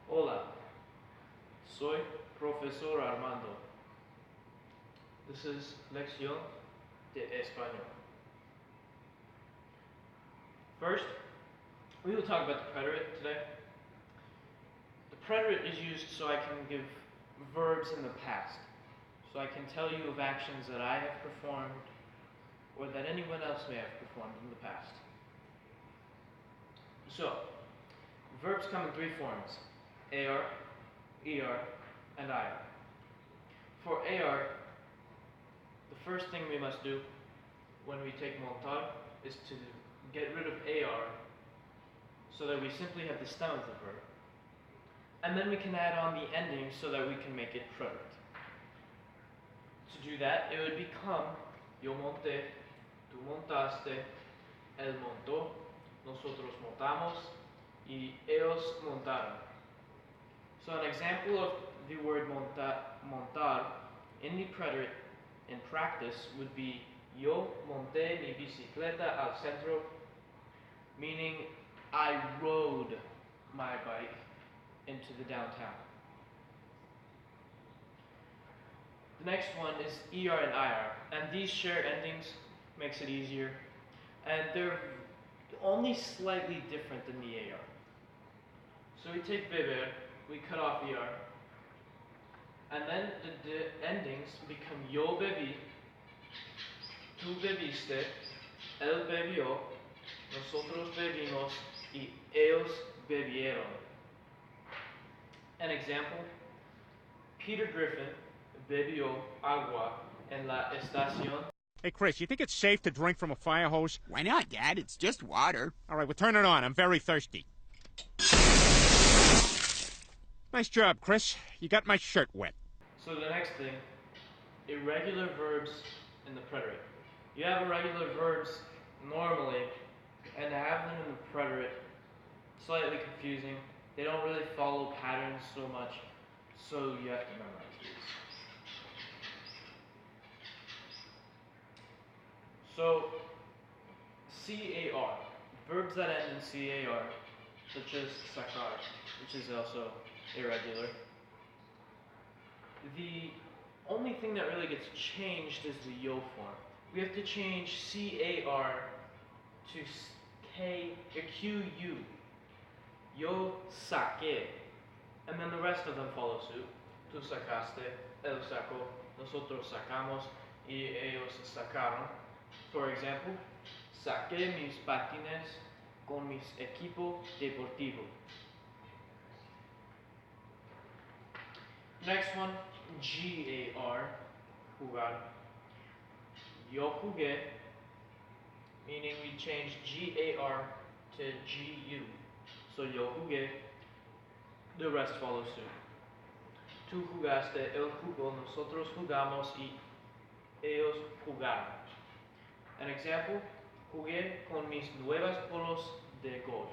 Hola, soy Profesor Armando. This is Lección de Español. First, we will talk about the preterite today. The preterite is used so I can give verbs in the past. So I can tell you of actions that I have performed or that anyone else may have performed in the past. So, verbs come in three forms: AR, ER, and IR. For AR, the first thing we must do when we take montar is to get rid of AR so that we simply have the stem of the verb. And then we can add on the ending so that we can make it preterite. To do that, it would become yo monté, tú montaste, él montó, nosotros montamos, y ellos montaron. So an example of the word montar in the preterite in practice would be yo monté mi bicicleta al centro, meaning I rode my bike into the downtown. The next one is ER and IR, and these share endings, makes it easier, and they're only slightly different than the AR. So we take beber, we cut off ER, and then the endings become yo bebí, tú bebiste, él bebió, nosotros bebimos, y ellos bebieron. An example: Peter Griffin bebió agua en la estación. Hey, Chris, you think it's safe to drink from a fire hose? Why not, Dad? It's just water. All right, well, turn it on. I'm very thirsty. Nice job, Chris. You got my shirt wet. So the next thing, irregular verbs in the preterite. You have irregular verbs normally, and to have them in the preterite, slightly confusing. They don't really follow patterns so much, so you have to memorize these. So, CAR, verbs that end in CAR, such as sacar, which is also irregular. The only thing that really gets changed is the yo form. We have to change CAR to QU. Yo saqué. And then the rest of them follow suit. Tú sacaste, él sacó, nosotros sacamos, y ellos sacaron. For example, saqué mis patines con mis equipo deportivo. Next one, GAR, jugar. Yo jugué, meaning we change GAR to GU. So yo jugué, the rest follow suit. Tú jugaste, él jugó, nosotros jugamos, y ellos jugaron. An example: jugué con mis nuevas bolos de golf.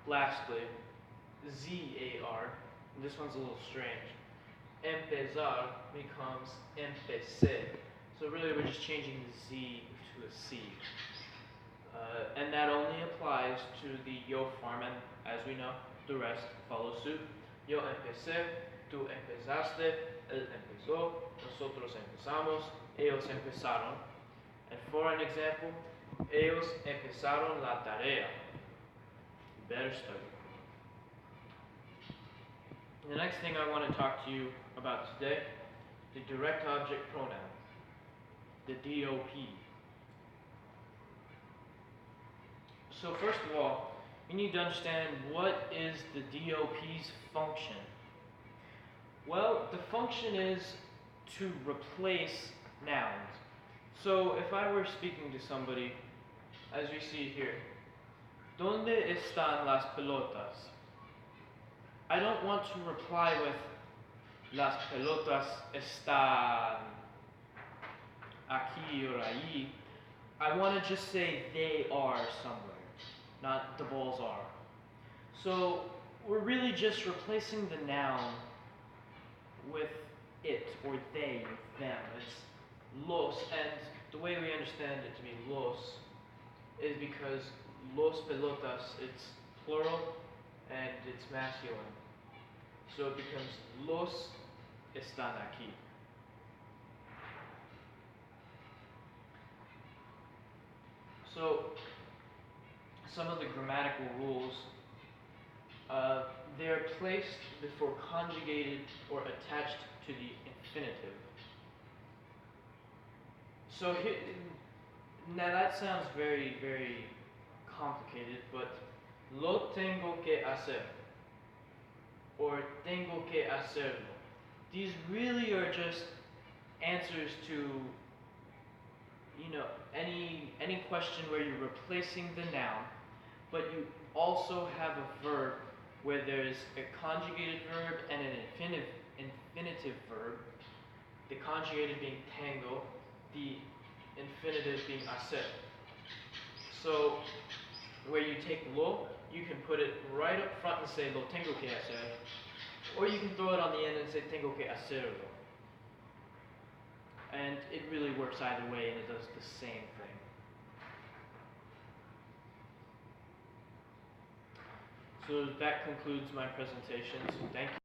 Lastly, ZAR, this one's a little strange. Empezar becomes empecé. So really we're just changing the Z to a C. And that only applies to the yo form, and as we know, the rest follow suit. Yo empecé, tú empezaste, él empezó, nosotros empezamos, ellos empezaron. And for an example, ellos empezaron la tarea. You better study. The next thing I want to talk to you about today, the direct object pronoun, the DOP. So first of all, you need to understand what is the DOP's function. Well, the function is to replace nouns. So if I were speaking to somebody, as we see here, ¿Dónde están las pelotas? I don't want to reply with las pelotas están aquí or allí. I want to just say they are somewhere, not the balls are. So we're really just replacing the noun with it or they, them. It's los, and the way we understand it to be los is because los pelotas, it's plural and it's masculine. So it becomes los están aquí. So some of the grammatical rules, they are placed before conjugated or attached to the infinitive. So here, now that sounds very, very complicated, but lo tengo que hacer or tengo que hacerlo. These really are just answers to, any question where you're replacing the noun, but you also have a verb where there's a conjugated verb and an infinitive verb. The conjugated being tengo, the infinitive being hacer. So where you take lo, you can put it right up front and say lo tengo que hacer, or you can throw it on the end and say tengo que hacerlo. And it really works either way, and it does the same thing. So that concludes my presentation. So thank you.